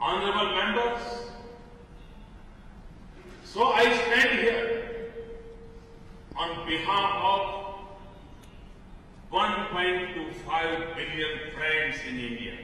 Honorable members, so I stand here on behalf of 1.25 billion friends in India.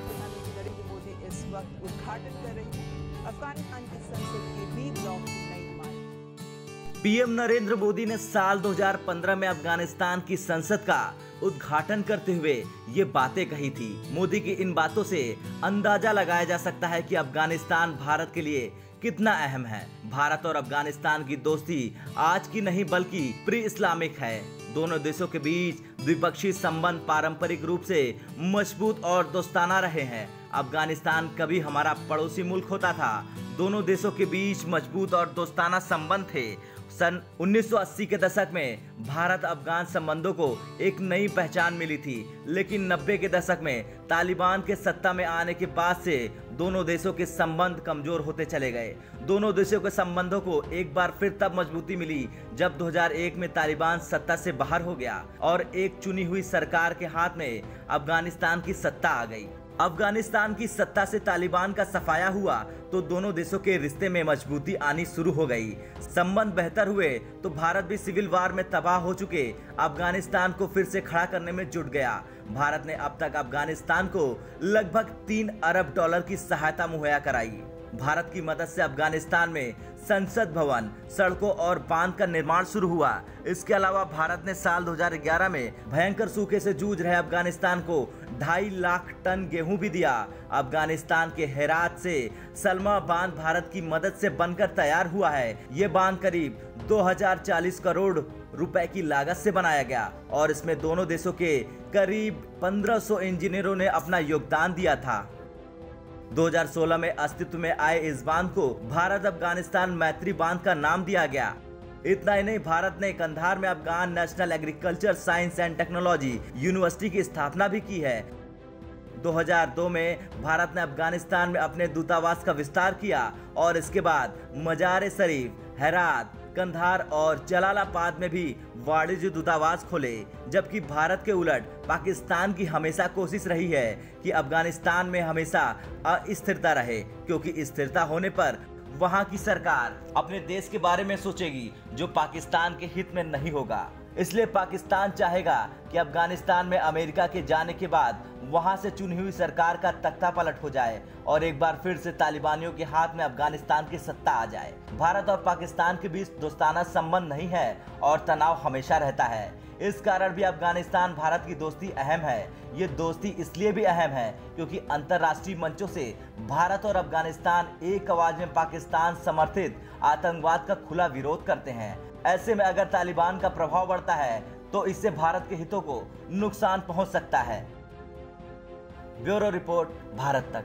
प्रधानमंत्री नरेंद्र मोदी इस वक्त उद्घाटन कर रही हैं अफगानिस्तान की संसद के बी ब्लॉक की नई इमारत। पीएम नरेंद्र मोदी ने साल 2015 में अफगानिस्तान की संसद का उद्घाटन करते हुए ये बातें कही थी। मोदी की इन बातों से अंदाजा लगाया जा सकता है कि अफगानिस्तान भारत के लिए कितना अहम है। भारत और अफगानिस्तान की दोस्ती आज की नहीं बल्कि प्री इस्लामिक है। दोनों देशों के बीच द्विपक्षीय संबंध पारंपरिक रूप से मजबूत और दोस्ताना रहे हैं। अफगानिस्तान कभी हमारा पड़ोसी मुल्क होता था। दोनों देशों के बीच मजबूत और दोस्ताना संबंध थे। सन 1980 के दशक में भारत अफगान संबंधों को एक नई पहचान मिली थी, लेकिन 90 के दशक में तालिबान के सत्ता में आने के बाद से दोनों देशों के संबंध कमजोर होते चले गए। दोनों देशों के संबंधों को एक बार फिर तब मजबूती मिली जब 2001 में तालिबान सत्ता से बाहर हो गया और एक चुनी हुई सरकार के हाथ में अफगानिस्तान की सत्ता आ गई। अफगानिस्तान की सत्ता से तालिबान का सफाया हुआ तो दोनों देशों के रिश्ते में मजबूती आनी शुरू हो गई। संबंध बेहतर हुए तो भारत भी सिविल वार में तबाह हो चुके अफगानिस्तान को फिर से खड़ा करने में जुट गया। भारत ने अब तक अफगानिस्तान को लगभग 3 अरब डॉलर की सहायता मुहैया कराई। भारत की मदद से अफगानिस्तान में संसद भवन, सड़कों और बांध का निर्माण शुरू हुआ। इसके अलावा भारत ने साल 2011 में भयंकर सूखे से जूझ रहे अफगानिस्तान को 2.5 लाख टन गेहूं भी दिया। अफगानिस्तान के हेरात से सलमा बांध भारत की मदद से बनकर तैयार हुआ है। ये बांध करीब 2040 करोड़ रुपए की लागत से बनाया गया और इसमें दोनों देशों के करीब 1500 इंजीनियरों ने अपना योगदान दिया था। 2016 में अस्तित्व में आए इस बांध को भारत अफगानिस्तान मैत्री बांध का नाम दिया गया। इतना ही नहीं, भारत ने कंधार में Afghan national agriculture science and technology university की स्थापना भी की है। 2002 में भारत ने अफगानिस्तान में अपने दूतावास का विस्तार किया और इसके बाद मजार शरीफ, हेरात, कंधार और जलालाबाद में भी वाणिज्य दूतावास खोले। जबकि भारत के उलट पाकिस्तान की हमेशा कोशिश रही है कि अफगानिस्तान में हमेशा अस्थिरता रहे, क्योंकि स्थिरता होने पर वहां की सरकार अपने देश के बारे में सोचेगी जो पाकिस्तान के हित में नहीं होगा। इसलिए पाकिस्तान चाहेगा कि अफगानिस्तान में अमेरिका के जाने के बाद वहां से चुनी हुई सरकार का तख्ता पलट हो जाए और एक बार फिर से तालिबानियों के हाथ में अफगानिस्तान की सत्ता आ जाए। भारत और पाकिस्तान के बीच दोस्ताना संबंध नहीं है और तनाव हमेशा रहता है। इस कारण भी अफगानिस्तान भारत की दोस्ती अहम है। ये दोस्ती इसलिए भी अहम है क्योंकि अंतर्राष्ट्रीय मंचों से भारत और अफगानिस्तान एक आवाज में पाकिस्तान समर्थित आतंकवाद का खुला विरोध करते हैं। ऐसे में अगर तालिबान का प्रभाव बढ़ता है तो इससे भारत के हितों को नुकसान पहुंच सकता है। ब्यूरो रिपोर्ट, भारत तक।